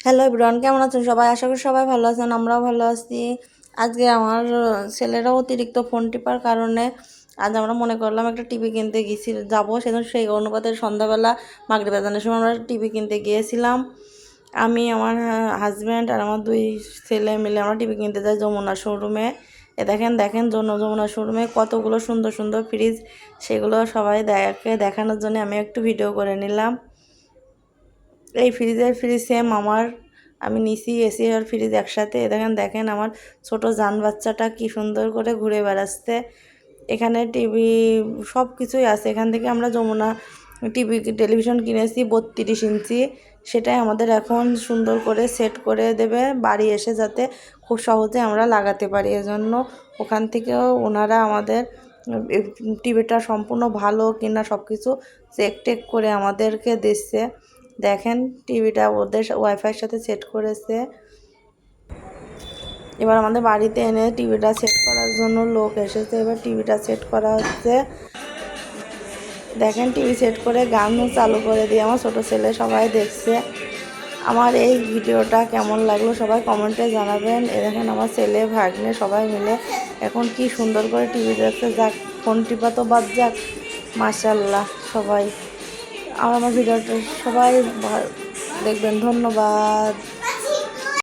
Hello everyone, কেমন আছেন সবাই? আশা করি সবাই ভালো আছেন, আমরাও ভালো আছি। আজকে আমার ছেলেরাও অতিরিক্ত ফোন টিপার কারণে আজ আমরা মনে করলাম একটা টিভি কিনতে যাবো। সেজন্য সেই অনুপাতে সন্ধ্যাবেলা মাগরিব আজানের সময় আমরা টিভি কিনতে গিয়েছিলাম। আমি, আমার হাজব্যান্ড আর আমার দুই ছেলে মিলে আমরা টিভি কিনতে যাই যমুনা শোরুমে। দেখেন দেখেন যমুনা শোরুমে কতগুলো সুন্দর সুন্দর ফ্রিজ, সেগুলো সবাই দেখানোর জন্য আমি একটু ভিডিও করে নিলাম। এই ফ্রিজ সেম আমি নিছি এসি আর ফ্রিজ একসাথে। দেখেন আমার ছোট জান বাচ্চাটা কি সুন্দর করে ঘুরে বেড়াচ্ছে। এখানে টিভি সব কিছুই আছে। এখান থেকে আমরা যমুনা টেলিভিশন কিনেছি 32 ইঞ্চি। সেটাই আমাদের এখন সুন্দর করে সেট করে দেবে বাড়ি এসে, যাতে খুব সহজে আমরা লাগাতে পারি। এজন্য ওখান থেকেও ওনারা আমাদের টিভিটা সম্পূর্ণ ভালো কিনা সব কিছু চেক টেক করে আমাদেরকে দিচ্ছে। দেখেন টিভিটা ওদের ওয়াইফাইয়ের সাথে সেট করেছে। এবার আমাদের বাড়িতে এনে টিভিটা সেট করার জন্য লোক এসেছে। এবার টিভিটা সেট করা হচ্ছে। দেখেন টিভি সেট করে গানও চালু করে দিয়ে আমার ছোটো ছেলে সবাই দেখছে। আমার এই ভিডিওটা কেমন লাগলো সবাই কমেন্টে জানাবেন। দেখেন আমার ছেলে ভাগ্নে সবাই মিলে এখন কি সুন্দর করে টিভি দেখছে। যাক, ফোন টিপা তো বাদ যাক, মাশাআল্লাহ। সবাই আমার ভিডিওটা সবাই দেখবেন। ধন্যবাদ।